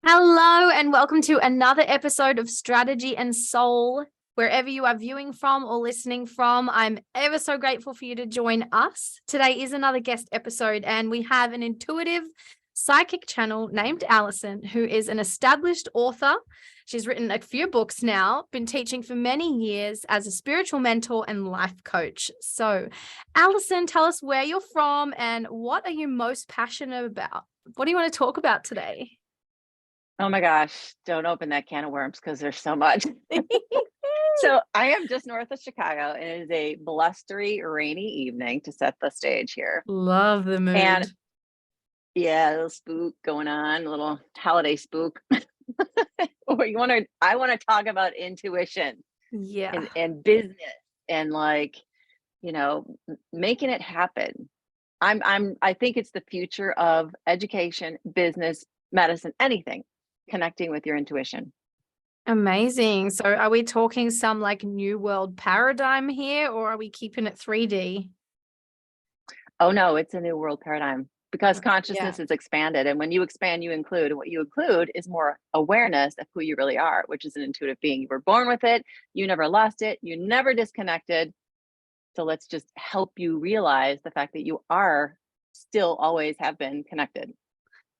Hello, and welcome to another episode of Strategy and Soul. Wherever you are viewing from or listening from, I'm ever so grateful for you to join us. Today is another guest episode, and we have an intuitive psychic channel named Allison, who is an established author. She's written a few books now, been teaching for many years as a spiritual mentor and life coach. So, Allison, tell us where you're from and what are you most passionate about? What do you want to talk about today? Oh my gosh, don't open that can of worms because there's so much. So I am just north of Chicago and it is a blustery, rainy evening to set the stage here. Love the And mood. yeah, a little spook going on, a little holiday spook. Or I want to talk about intuition Yeah. and business and making it happen. I think it's the future of education, business, medicine, anything connecting with your intuition. Amazing. So are we talking some like new world paradigm here, or are we keeping it 3D? Oh no, it's a new world paradigm because Yeah. consciousness is expanded. And when you expand, you include. And what you include is more awareness of who you really are, which is an intuitive being. You were born with it, you never lost it, you never disconnected. So let's just help you realize the fact that you are still always have been connected.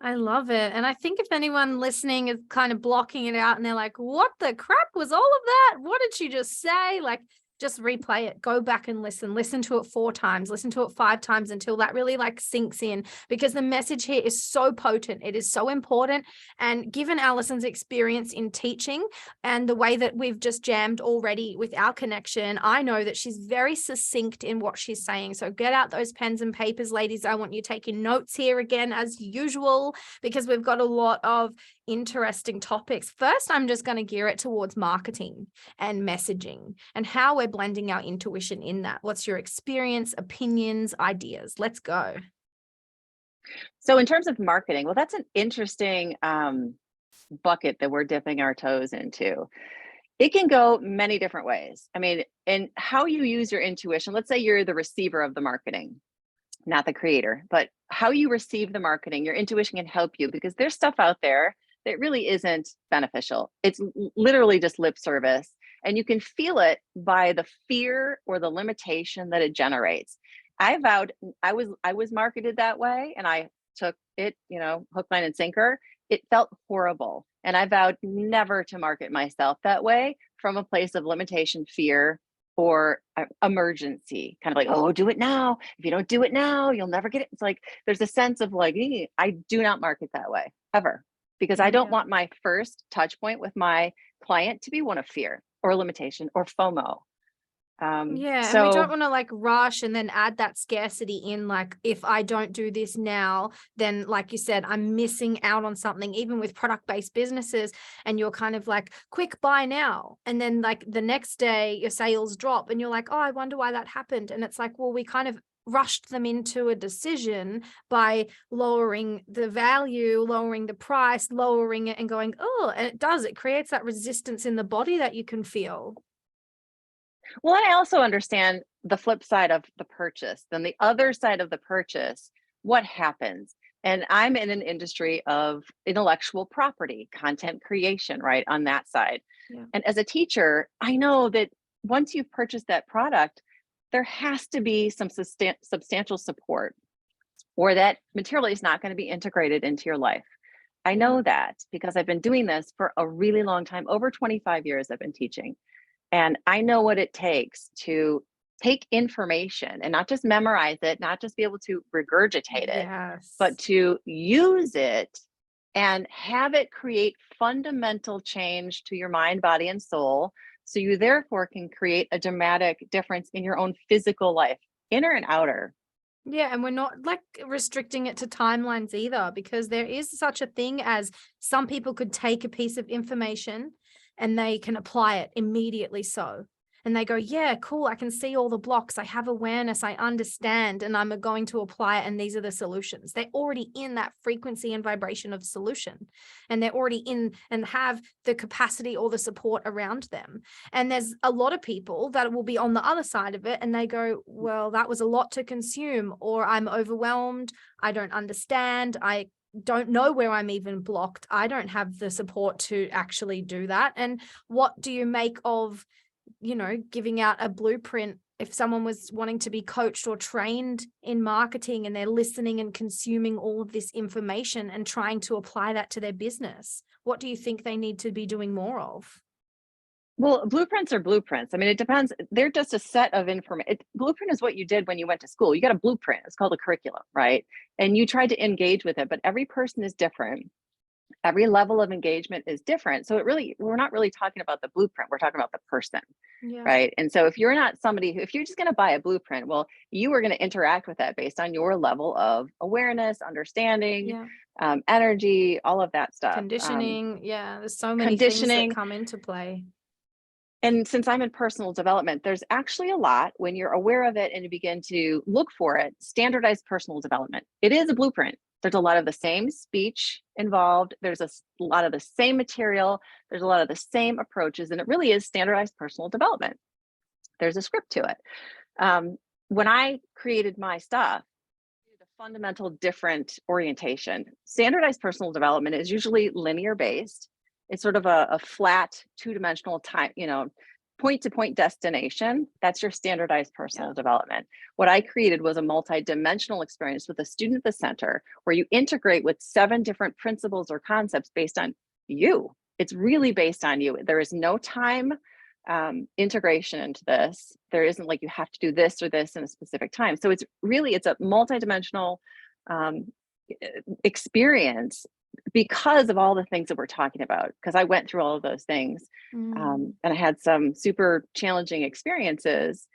I love it. And I think if anyone listening is kind of blocking it out and they're like, what the crap was all of that? What did she just say? Like, just replay it, go back and listen to it 4 times, listen to it 5 times until that really like sinks in, because the message here is so potent. It is so important. And given Allison's experience in teaching and the way that we've just jammed already with our connection, I know that she's very succinct in what she's saying. So get out those pens and papers, ladies. I want you taking notes here again, as usual, because we've got a lot of interesting topics. First, I'm just going to gear it towards marketing and messaging and how we're blending our intuition in that. What's your experience, opinions, ideas? Let's go. So in terms of marketing, well, that's an interesting bucket that we're dipping our toes into. It can go many different ways. I mean, and how you use your intuition, let's say you're the receiver of the marketing, not the creator, but how you receive the marketing, your intuition can help you because there's stuff out there that really isn't beneficial. It's literally just lip service. And you can feel it by the fear or the limitation that it generates. I vowed I was marketed that way and I took it, hook, line, and sinker. It felt horrible. And I vowed never to market myself that way from a place of limitation, fear, or emergency, kind of like, oh, do it now. If you don't do it now, you'll never get it. It's like there's a sense of like, I do not market that way ever because I don't Yeah. want my first touch point with my client to be one of fear or limitation or FOMO. Yeah, and we don't So want to like rush and then add that scarcity in, like, if I don't do this now, then like you said, I'm missing out on something, even with product-based businesses, and you're kind of like, quick buy now. And then like the next day your sales drop and you're like, oh, I wonder why that happened. And it's like, well, we kind of rushed them into a decision by lowering the value, lowering the price, lowering it and going, oh, and it creates that resistance in the body that you can feel. well, and I also understand the flip side of the purchase. Then the other side of the purchase, what happens? And I'm in an industry of intellectual property, content creation, right? On that side. Yeah. And as a teacher, I know that once you've purchased that product, there has to be some substantial support, or that material is not going to be integrated into your life. I Yeah. know that because I've been doing this for a really long time. Over 25 years, I've been teaching. And I know what it takes to take information and not just memorize it, not just be able to regurgitate it, but Yes. to use it and have it create fundamental change to your mind, body, and soul. So you therefore can create a dramatic difference in your own physical life, inner and outer. Yeah, and we're not like restricting it to timelines either, because there is such a thing as some people could take a piece of information and they can apply it immediately. So, and they go, yeah, cool, I can see all the blocks, I have awareness, I understand, and I'm going to apply it, and these are the solutions. They're already in that frequency and vibration of solution, and they're already in and have the capacity or the support around them. And there's a lot of people that will be on the other side of it, and they go, well, that was a lot to consume, or I'm overwhelmed, I don't understand, I don't know where I'm even blocked, I don't have the support to actually do that. And what do you make of, giving out a blueprint if someone was wanting to be coached or trained in marketing, and they're listening and consuming all of this information and trying to apply that to their business? What do you think they need to be doing more of? Well, blueprints are blueprints. I mean, it depends. They're just a set of information. Blueprint is what you did when you went to school. You got a blueprint. It's called a curriculum, right? And you tried to engage with it, but every person is different. Every level of engagement is different. So we're not really talking about the blueprint. We're talking about the person, Yeah. right? And so if you're not somebody if you're just going to buy a blueprint, well, you are going to interact with that based on your level of awareness, understanding, energy, all of that stuff. Conditioning. There's so many things that Conditioning. come into play. And since I'm in personal development, there's actually a lot when you're aware of it and you begin to look for it. Standardized personal development. It is a blueprint. There's a lot of the same speech involved. There's a lot of the same material. There's a lot of the same approaches, and it really is standardized personal development. There's a script to it. When I created my stuff, a fundamental different orientation. Standardized personal development is usually linear based. It's sort of a flat two-dimensional time, point-to-point destination. That's your standardized personal development. What I created was a multi-dimensional experience with a student at the center, where you integrate with 7 different principles or concepts based on you. It's really based on you. There is no time integration into this. There isn't like you have to do this or this in a specific time. So it's a multi-dimensional experience because of all the things that we're talking about, because I went through all of those things. And I had some super challenging experiences,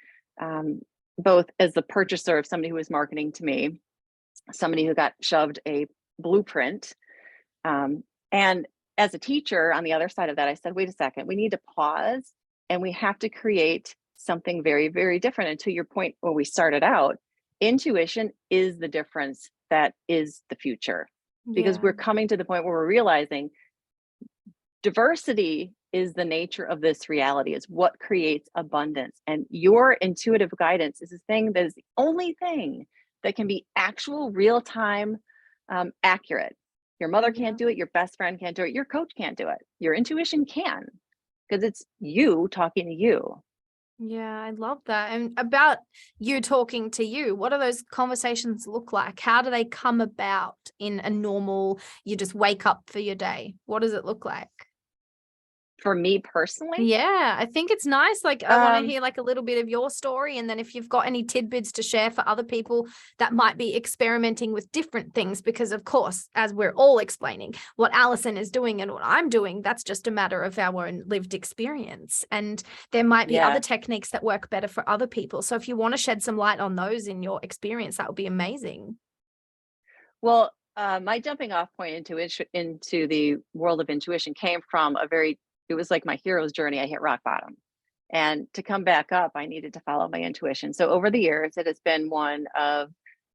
both as the purchaser of somebody who was marketing to me, somebody who got shoved a blueprint. And as a teacher on the other side of that, I said, wait a second, we need to pause, and we have to create something very, very different. And to your point, when we started out, intuition is the difference that is the future. Because we're coming to the point where we're realizing diversity is the nature of this reality, is what creates abundance. And your intuitive guidance is the thing that is the only thing that can be actual real-time accurate. Your mother can't do it, your best friend can't do it, your coach can't do it. Your intuition can, because it's you talking to you. Yeah, I love that. And about you talking to you, what do those conversations look like? How do they come about in a normal, you just wake up for your day? What does it look like? For me personally? Yeah, I think it's nice. Like, I want to hear like a little bit of your story. And then if you've got any tidbits to share for other people that might be experimenting with different things, because of course, as we're all explaining, what Allison is doing and what I'm doing, that's just a matter of our own lived experience. And there might be other techniques that work better for other people. So if you want to shed some light on those in your experience, that would be amazing. Well, my jumping off point into the world of intuition came from it was like my hero's journey. I hit rock bottom. And to come back up, I needed to follow my intuition. So over the years, it has been one of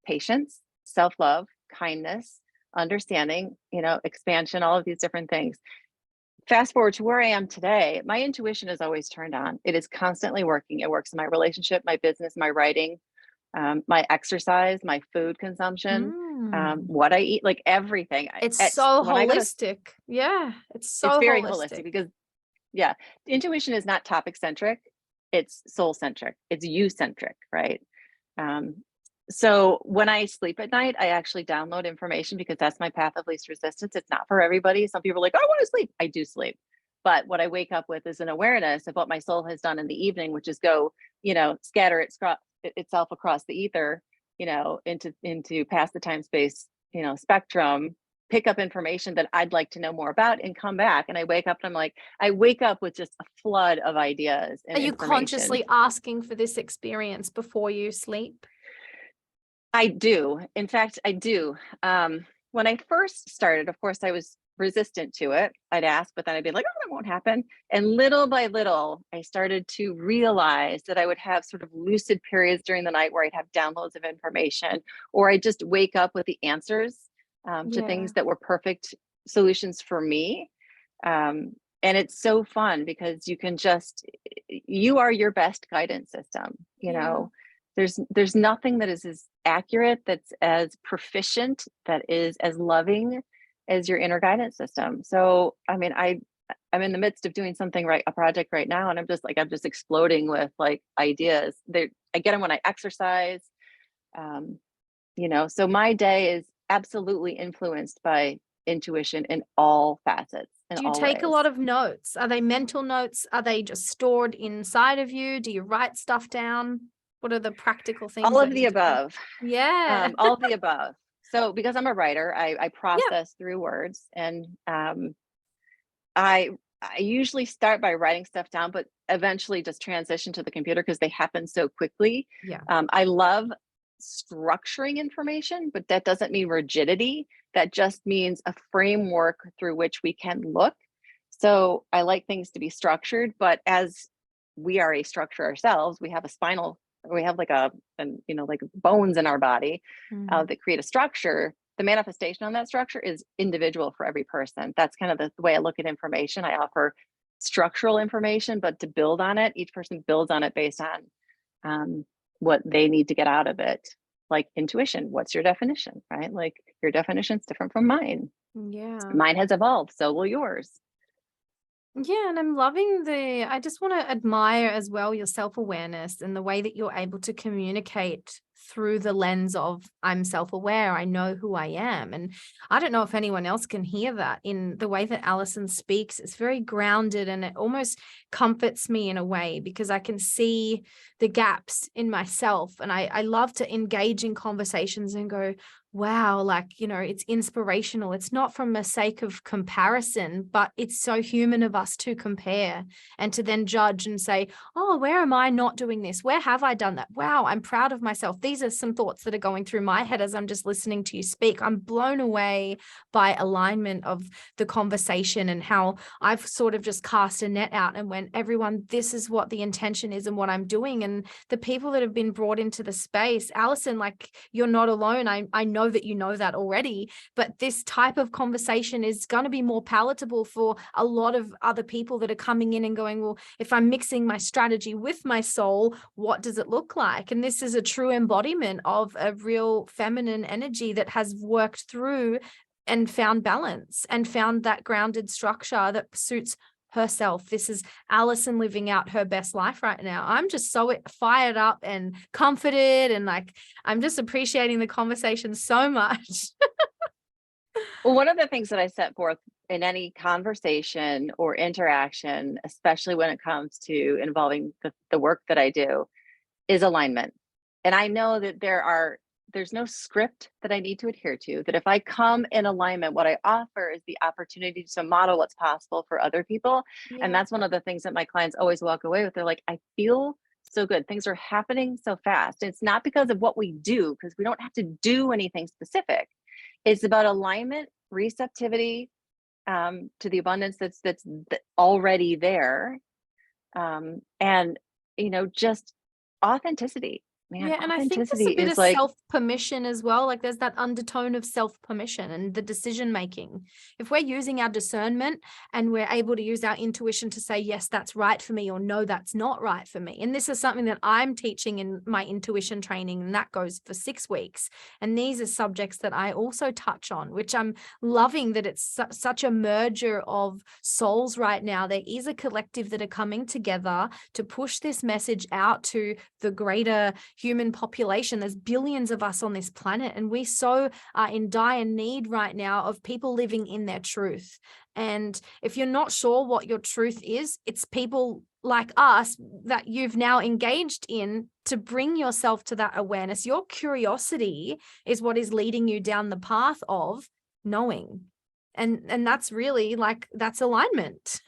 patience, self-love, kindness, understanding, expansion, all of these different things. Fast forward to where I am today, my intuition is always turned on. It is constantly working. It works in my relationship, my business, my writing, my exercise, my food consumption, what I eat, like everything. It's so holistic. It's very holistic because intuition is not topic centric, it's soul centric, it's you centric, right? So when I sleep at night, I actually download information because that's my path of least resistance. It's not for everybody. Some people are like, I want to sleep. I do sleep. But what I wake up with is an awareness of what my soul has done in the evening, which is go, scatter itself across the ether, into past the time space, spectrum, pick up information that I'd like to know more about and come back. And I wake up and I wake up with just a flood of ideas. And are you consciously asking for this experience before you sleep? I do. In fact, I do. When I first started, of course, I was resistant to it. I'd ask, but then I'd be like, oh, that won't happen. And little by little, I started to realize that I would have sort of lucid periods during the night where I'd have downloads of information, or I'd just wake up with the answers to Yeah. things that were perfect solutions for me. And it's so fun because you are your best guidance system. You know, there's nothing that is as accurate, that's as proficient, that is as loving as your inner guidance system. So, I mean, I'm in the midst of doing a project right now, and I'm just exploding with like ideas. I get them when I exercise. You know, so my day is absolutely influenced by intuition in all facets, in Do you all take a ways. lot of notes? Are they mental notes? Are they just stored inside of you? Do you write stuff down? What are the practical things All of that the you do? above. Yeah. All of the above. So because I'm a writer, I Yeah. process through words, and I usually start by writing stuff down, but eventually just transition to the computer because they happen so quickly. Yeah. I love structuring information, but that doesn't mean rigidity. That just means a framework through which we can look. So I like things to be structured, but as we are a structure ourselves, we have like bones in our body Mm. that create a structure. The manifestation on that structure is individual for every person. That's kind of the way I look at information. I offer structural information, but to build on it, each person builds on it based on what they need to get out of it. Like intuition, what's your definition, right? Like your definition is different from mine. Yeah. Mine has evolved, so will yours. Yeah, and I'm loving I just want to admire as well your self-awareness and the way that you're able to communicate through the lens of I'm self-aware, I know who I am. And I don't know if anyone else can hear that in the way that Allison speaks. It's very grounded and it almost comforts me in a way because I can see the gaps in myself. And I love to engage in conversations and go, wow, like, it's inspirational. It's not from a sake of comparison, but it's so human of us to compare and to then judge and say, oh, where am I not doing this? Where have I done that? Wow, I'm proud of myself. These are some thoughts that are going through my head as I'm just listening to you speak. I'm blown away by alignment of the conversation and how I've sort of just cast a net out and went, everyone, this is what the intention is and what I'm doing. And the people that have been brought into the space, Allison, like you're not alone. I know that you know that already, but this type of conversation is going to be more palatable for a lot of other people that are coming in and going, well, if I'm mixing my strategy with my soul, what does it look like? And this is a true embodiment of a real feminine energy that has worked through and found balance and found that grounded structure that suits herself. This is Allison living out her best life right now. I'm just so fired up and comforted and like I'm just appreciating the conversation so much. Well, one of the things that I set forth in any conversation or interaction, especially when it comes to involving the work that I do, is alignment. And I know that there's no script that I need to adhere to, that if I come in alignment, what I offer is the opportunity to model what's possible for other people. And Yeah. that's one of the things that my clients always walk away with. They're like, I feel so good. Things are happening so fast. It's not because of what we do, because we don't have to do anything specific. It's about alignment, receptivity to the abundance that's already there, and just authenticity. Man, Yeah, and I think there's authenticity a bit is of like, self-permission as well. Like there's that undertone of self-permission and the decision making. If we're using our discernment and we're able to use our intuition to say, yes, that's right for me, or no, that's not right for me. And this is something that I'm teaching in my intuition training, and that goes for 6 weeks. And these are subjects that I also touch on, which I'm loving that it's such a merger of souls right now. There is a collective that are coming together to push this message out to the greater human population. There's billions of us on this planet, and we so are in dire need right now of people living in their truth. And if you're not sure what your truth is, it's people like us that you've now engaged in to bring yourself to that awareness. Your curiosity is what is leading you down the path of knowing. And that's really like, that's alignment.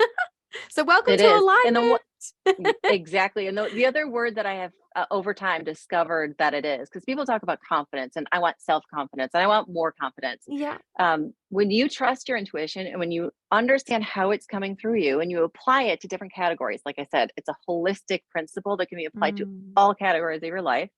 So welcome it to is. And alignment. exactly. And the other word that I have over time discovered that it is, because people talk about confidence and I want self-confidence and I want more confidence. Yeah. When you trust your intuition and when you understand how it's coming through you and you apply it to different categories, like I said, it's a holistic principle that can be applied to Mm. all categories of your life.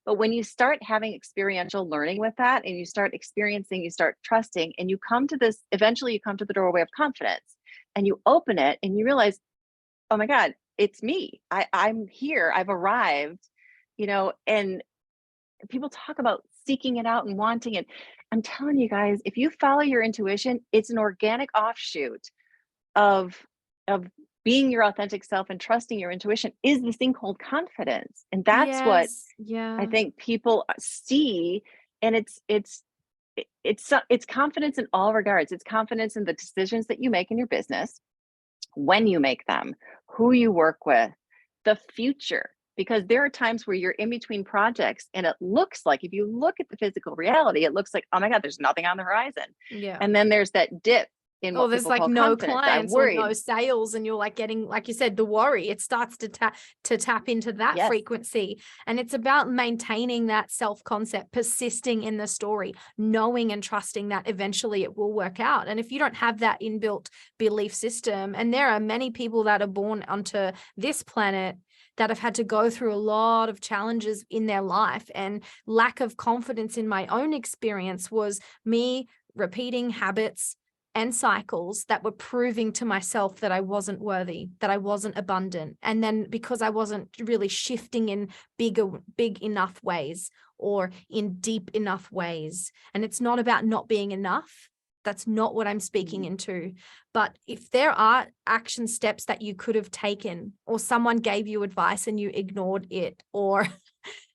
But when you start having experiential learning with that and you start experiencing, you start trusting, and you come to this, eventually you come to the doorway of confidence and you open it and you realize, oh my God, it's me. I'm here. I've arrived, and people talk about seeking it out and wanting it. I'm telling you guys, if you follow your intuition, it's an organic offshoot of of being your authentic self, and trusting your intuition is this thing called confidence. And that's what Yes. I Yeah. think people see. And it's confidence in all regards. It's confidence in the decisions that you make in your business, when you make them, who you work with, the future. Because there are times where you're in between projects and it looks like, if you look at the physical reality, it looks like, oh my God, there's nothing on the horizon. Yeah. And then there's that dip in Or what there's people like call no confidence. I'm clients or worried. no sales, and you're like getting, like you said, the worry. It starts to tap into that Yes. frequency. And it's about maintaining that self-concept, persisting in the story, knowing and trusting that eventually it will work out. And if you don't have that inbuilt belief system, and there are many people that are born onto this planet that have had to go through a lot of challenges in their life, and lack of confidence in my own experience was me repeating habits and cycles that were proving to myself that I wasn't worthy, that I wasn't abundant. And then because I wasn't really shifting in big enough ways or in deep enough ways. And it's not about not being enough. That's not what I'm speaking into. But if there are action steps that you could have taken, or someone gave you advice and you ignored it, or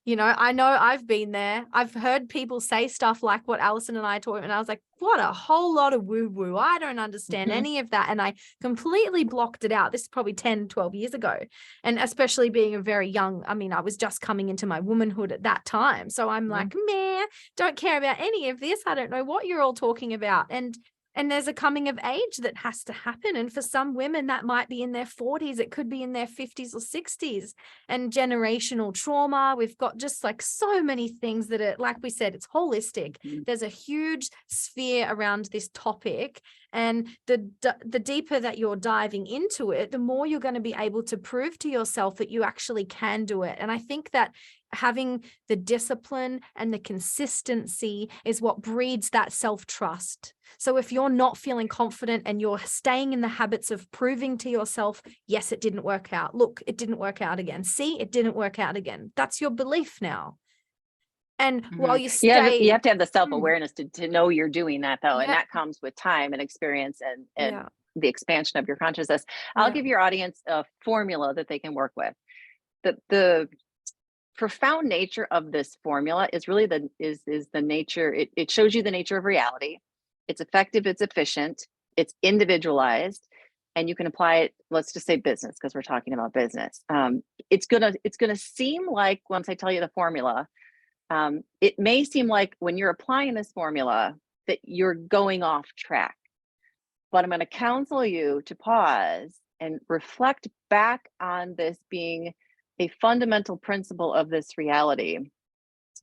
I know I've been there. I've heard people say stuff like what Allison and I taught, and I was like, what a whole lot of woo woo. I don't understand any of that. And I completely blocked it out. This is probably 10, 12 years ago. And especially being a very young, I was just coming into my womanhood at that time. So I'm like, meh, don't care about any of this. I don't know what you're all talking about. And there's a coming of age that has to happen. And for some women, that might be in their 40s. It could be in their 50s or 60s. And generational trauma. We've got just like so many things that are, like we said, it's holistic. There's a huge sphere around this topic. And the deeper that you're diving into it, the more you're going to be able to prove to yourself that you actually can do it. And I think that having the discipline and the consistency is what breeds that self-trust. So if you're not feeling confident and you're staying in the habits of proving to yourself, yes, it didn't work out. Look, it didn't work out again. See, it didn't work out again. That's your belief now. And while you stay, you have to have the self-awareness to know you're doing that, though. And Yeah. that comes with time and experience and Yeah. the expansion of your consciousness. I'll give your audience a formula that they can work with. The profound nature of this formula is really the nature. It shows you the nature of reality. It's effective, it's efficient, it's individualized, and you can apply it. Let's just say business, because we're talking about business. It's gonna seem like, once I tell you the formula, it may seem like when you're applying this formula that you're going off track. But I'm going to counsel you to pause and reflect back on this being a fundamental principle of this reality,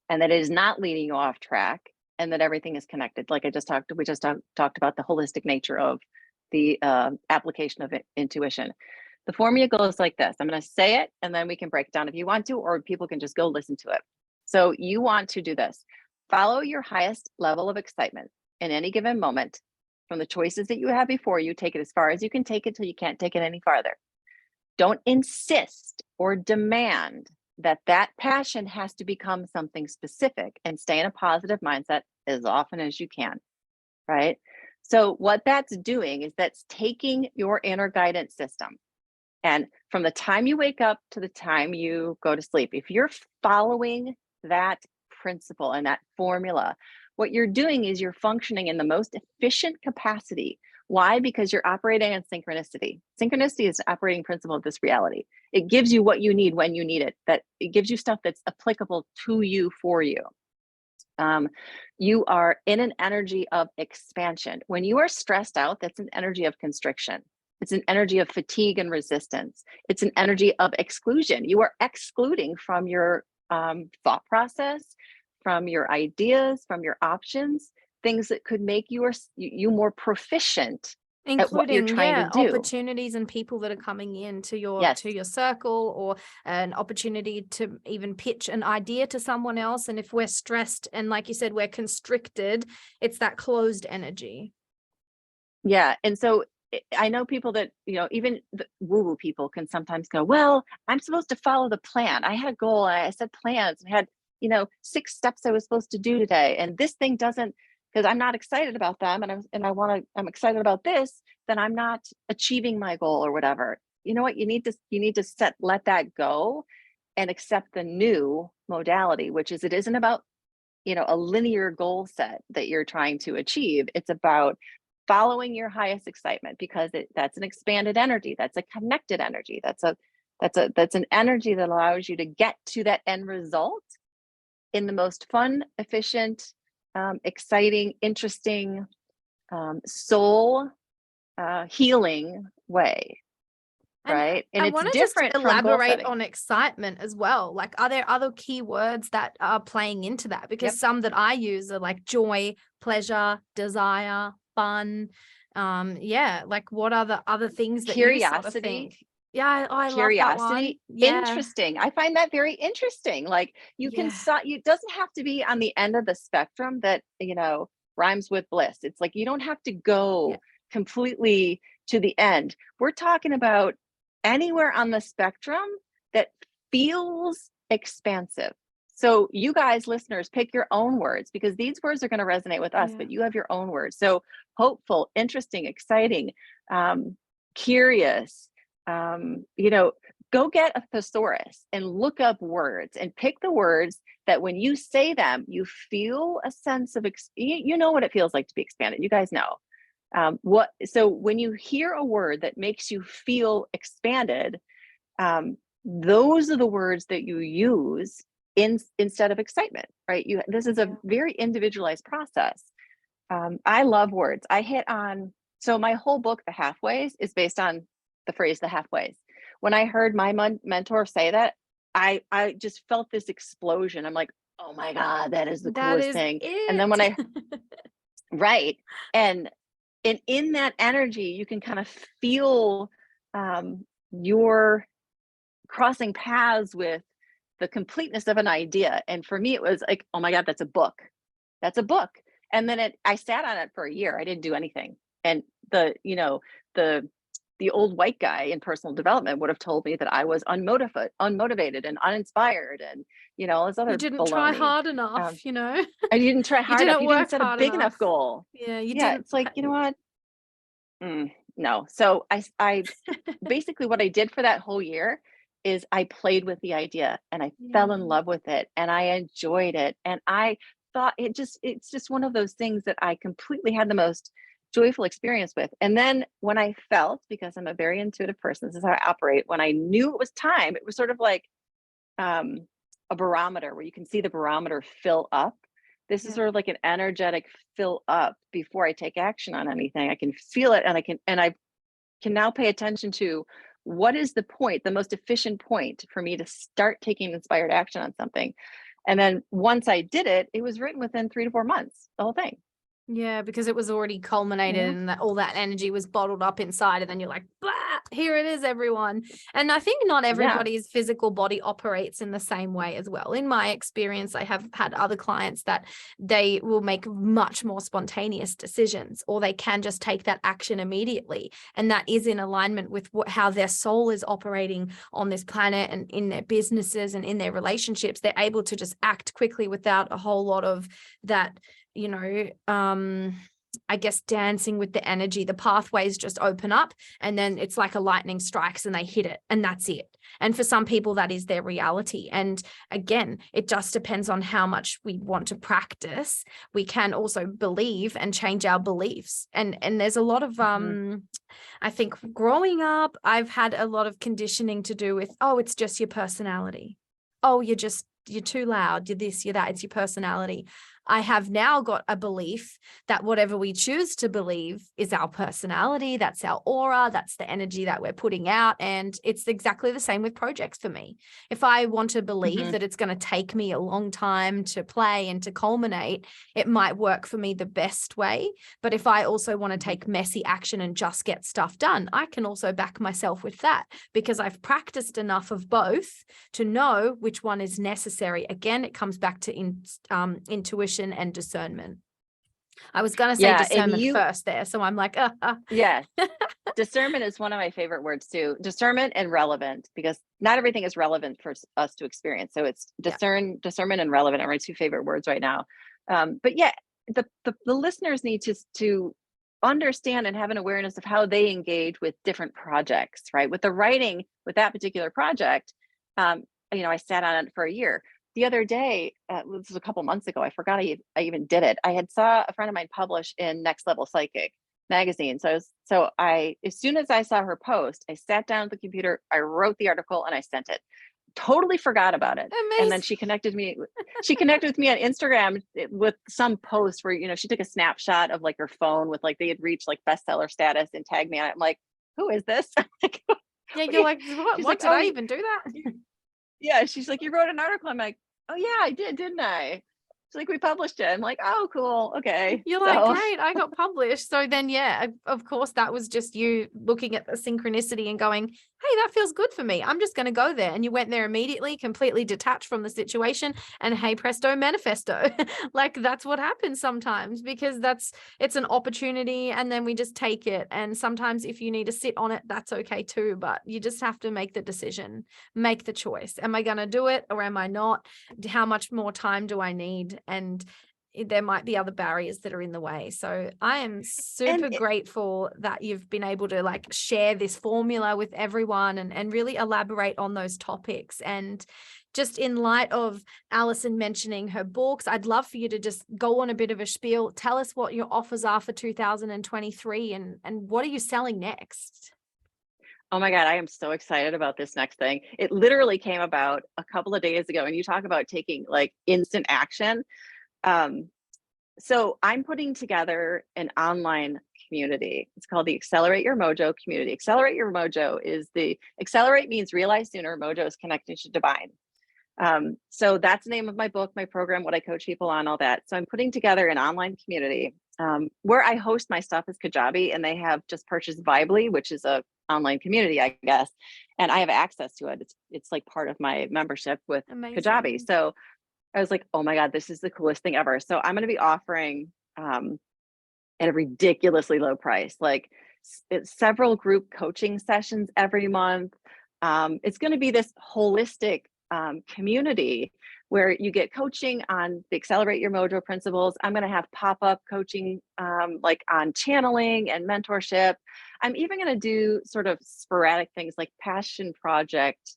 and that it is not leading you off track, and that everything is connected. Like we just talked about the holistic nature of the application of intuition. The formula goes like this. I'm going to say it, and then we can break it down if you want to, or people can just go listen to it. So you want to do this. Follow your highest level of excitement in any given moment. From the choices that you have before you, take it as far as you can take it till you can't take it any farther. Don't insist or demand that passion has to become something specific, and stay in a positive mindset as often as you can, right? So what that's doing is that's taking your inner guidance system, and from the time you wake up to the time you go to sleep, if you're following that principle and that formula, what you're doing is you're functioning in the most efficient capacity. Why? Because you're operating in synchronicity. Synchronicity is the operating principle of this reality. It gives you what you need when you need it. That it gives you stuff that's applicable to you, for you. You are in an energy of expansion. When you are stressed out, that's an energy of constriction. It's an energy of fatigue and resistance. It's an energy of exclusion. You are excluding from your thought process, from your ideas, from your options, things that could make you more proficient at what you're Including, trying to yeah, do. opportunities and people that are coming into Yes. your circle, or an opportunity to even pitch an idea to someone else. And if we're stressed and, like you said, we're constricted, it's that closed energy. Yeah. And so I know people that, even the woo-woo people can sometimes go, well, I'm supposed to follow the plan. I had a goal, and I set plans and had, 6 steps I was supposed to do today. And this thing doesn't, because I'm not excited about them, and I'm excited about this, then I'm not achieving my goal or whatever. You know what? You need to let that go and accept the new modality, which is, it isn't about, a linear goal set that you're trying to achieve. It's about following your highest excitement, because that's an expanded energy. That's a connected energy. That's an energy that allows you to get to that end result in the most fun, efficient, exciting, interesting, soul healing way. And Right. And I it's want to just different from goal elaborate setting. on excitement as well. Like, are there other key words that are playing into that? Because Yep. some that I use are like joy, pleasure, desire, fun. Yeah. Like, what are the other things that you sort of Curiosity. think? Yeah, I love that one. Curiosity, Yeah. interesting. I find that very interesting. Like, Yeah. it doesn't have to be on the end of the spectrum that, rhymes with bliss. It's like, you don't have to go Yeah. completely to the end. We're talking about anywhere on the spectrum that feels expansive. So you guys, listeners, pick your own words, because these words are going to resonate with us, Yeah. but you have your own words. So hopeful, interesting, exciting, curious, go get a thesaurus and look up words and pick the words that when you say them, you feel a sense of, you know what it feels like to be expanded. You guys know. So when you hear a word that makes you feel expanded, those are the words that you use instead of excitement, right? This is a very individualized process. I love words. So my whole book, The Halfways, is based on the phrase, the halfways. When I heard my mentor say that, I just felt this explosion. I'm like, oh my God, that is the That coolest is thing. And then it. right. And in that energy, you can kind of feel your crossing paths with the completeness of an idea. And for me, it was like, oh my God, that's a book. That's a book. And then I sat on it for a year. I didn't do anything. And the old white guy in personal development would have told me that I was unmotivated and uninspired, and all this other You didn't try baloney. hard enough, I didn't try You hard enough. didn't You didn't work set a hard big enough enough. goal. Yeah, you Yeah, didn't. it's like, you know what? No. So I basically, what I did for that whole year is I played with the idea, and I fell in love with it, and I enjoyed it. And I thought it's just one of those things that I completely had the most joyful experience with. And then when I felt, because I'm a very intuitive person, this is how I operate, when I knew it was time, it was sort of like a barometer, where you can see the barometer fill up. This is sort of like an energetic fill up before I take action on anything. I can feel it, and I can now pay attention to what is the point, the most efficient point for me to start taking inspired action on something. And then once I did it, it was written within 3 to 4 months, the whole thing. Yeah, because it was already culminated, and that all that energy was bottled up inside, and then you're like, bah, here it is, everyone. And I think not everybody's physical body operates in the same way as well. In my experience, I have had other clients that they will make much more spontaneous decisions, or they can just take that action immediately. And that is in alignment with how their soul is operating on this planet, and in their businesses and in their relationships. They're able to just act quickly without a whole lot of that, I guess, dancing with the energy. The pathways just open up, and then it's like a lightning strikes and they hit it, and that's it. And for some people, that is their reality. And again, it just depends on how much we want to practice. We can also believe and change our beliefs. And there's a lot of, I think growing up, I've had a lot of conditioning to do with, oh, it's just your personality. Oh, you're too loud, you're this, you're that, it's your personality. I have now got a belief that whatever we choose to believe is our personality, that's our aura, that's the energy that we're putting out. And it's exactly the same with projects for me. If I want to believe that it's going to take me a long time to play and to culminate, it might work for me the best way. But if I also want to take messy action and just get stuff done, I can also back myself with that because I've practiced enough of both to know which one is necessary. Again, it comes back to intuition and discernment. I was going to say discernment first there. So I'm like, yeah, discernment is one of my favorite words too. Discernment and relevant, because not everything is relevant for us to experience. So it's discernment and relevant are my two favorite words right now. But yeah, the listeners need to understand and have an awareness of how they engage with different projects, right? With the writing, with that particular project, I sat on it for a year. The other day, this was a couple months ago, I forgot I even did it. I had saw a friend of mine publish in Next Level Psychic magazine. As soon as I saw her post, I sat down at the computer, I wrote the article and I sent it. Totally forgot about it. Amazing. And then she connected with me on Instagram with some post where, she took a snapshot of like her phone with like, they had reached like bestseller status and tagged me on it. I'm like, who is this? Yeah, you're like, what did I even do that? Yeah, she's like, you wrote an article. I'm like, oh yeah, I did, didn't I? She's like, we published it. I'm like, oh, cool. Okay. You're like, great, I got published. So then, yeah, of course, that was just you looking at the synchronicity and going, hey, that feels good for me. I'm just going to go there. And you went there immediately, completely detached from the situation. And hey, presto, manifesto. Like that's what happens sometimes because it's an opportunity and then we just take it. And sometimes if you need to sit on it, that's okay too. But you just have to make the decision, make the choice. Am I going to do it or am I not? How much more time do I need? And there might be other barriers that are in the way. So I am super grateful that you've been able to like share this formula with everyone and really elaborate on those topics. And just in light of Allison mentioning her books, I'd love for you to just go on a bit of a spiel. Tell us what your offers are for 2023 and what are you selling next? Oh my God, I am so excited about this next thing. It literally came about a couple of days ago, and you talk about taking like instant action. So I'm putting together an online community. It's called the Accelerate Your Mojo community. Accelerate Your Mojo accelerate means realize sooner. Mojo is connection to divine. So that's the name of my book, my program, what I coach people on, all that. So I'm putting together an online community where I host my stuff as Kajabi, and they have just purchased Vibely, which is a online community, I guess, and I have access to it. It's like part of my membership with Kajabi. So I was like, oh my God, this is the coolest thing ever. So I'm going to be offering at a ridiculously low price, like it's several group coaching sessions every month. It's going to be this holistic community where you get coaching on the Accelerate Your Mojo principles. I'm going to have pop-up coaching like on channeling and mentorship. I'm even going to do sort of sporadic things like passion project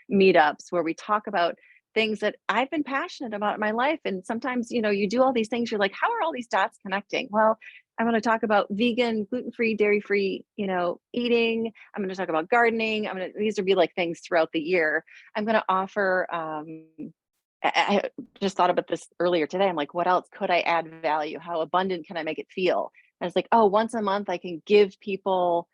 meetups where we talk about things that I've been passionate about in my life. And sometimes, you do all these things, you're like, how are all these dots connecting? Well, I'm going to talk about vegan, gluten-free, dairy-free, eating. I'm going to talk about gardening. These would be like things throughout the year. I'm going to offer, I just thought about this earlier today. I'm like, what else could I add value? How abundant can I make it feel? And it's like, oh, once a month I can give people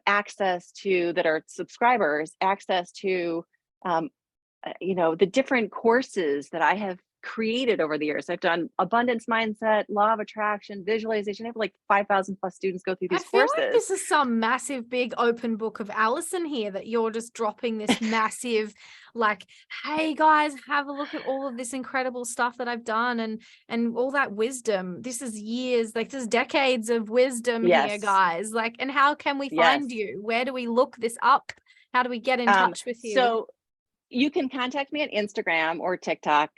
access to, that are subscribers, access to, the different courses that I have created over the years. I've done abundance mindset, law of attraction, visualization. I have like 5,000 plus students go through these courses. Like this is some massive big open book of Allison here that you're just dropping this massive, like, hey guys, have a look at all of this incredible stuff that I've done and all that wisdom. This is years, like there's decades of wisdom here, guys. Like, and how can we find you? Where do we look this up? How do we get in touch with you? So you can contact me on Instagram or TikTok,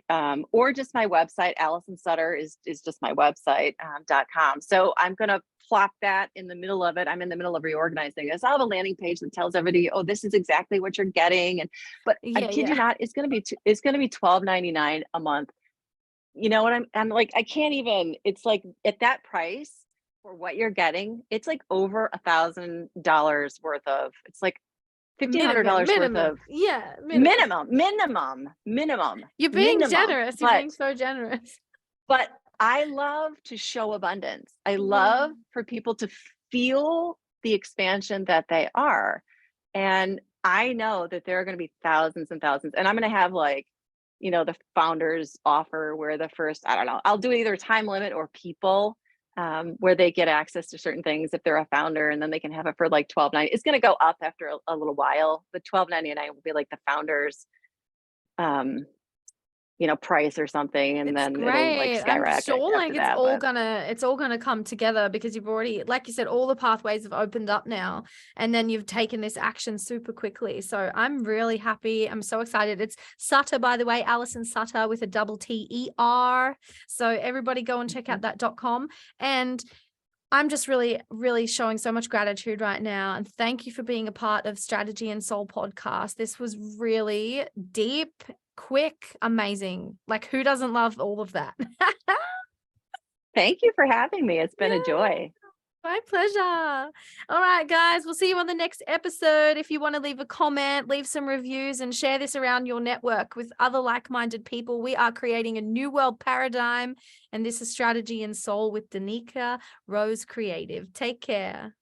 or just my website. Allison Sutter is just my website, .com. So I'm going to plop that in the middle of it. I'm in the middle of reorganizing this. I'll have a landing page that tells everybody, oh, this is exactly what you're getting. But I kid you not, it's going to be $12.99 a month. You know what I'm like, I can't even, it's like at that price for what you're getting, it's like over $1,000 worth of, it's like $1,500 worth of minimum. You're being generous. You're being so generous. But I love to show abundance. I love for people to feel the expansion that they are. And I know that there are going to be thousands and thousands. And I'm going to have like, the founders offer where the first, I don't know, I'll do either time limit or people where they get access to certain things if they're a founder, and then they can have it for like $12.99. It's going to go up after a little while, but $12.99 will be like the founders um price or something, and It's then it'll like great. I'm skyrocket sure like after that. But it's all gonna come together because you've already, like you said, all the pathways have opened up now, and then you've taken this action super quickly. So I'm really happy. I'm so excited. It's Sutter, by the way, Allison Sutter with a double TER. So everybody go and check out that .com. And I'm just really, really showing so much gratitude right now. And thank you for being a part of Strategy and Soul podcast. This was really deep, quick, amazing. Like, who doesn't love all of that? thank you for having me. It's been a Yeah, joy. my pleasure. All right, guys, we'll see you on the next episode. If you want to leave a comment, leave some reviews, and share this around your network with other like-minded people. We are creating a new world paradigm, and this is Strategy and Soul with Danica Rose Creative. Take care.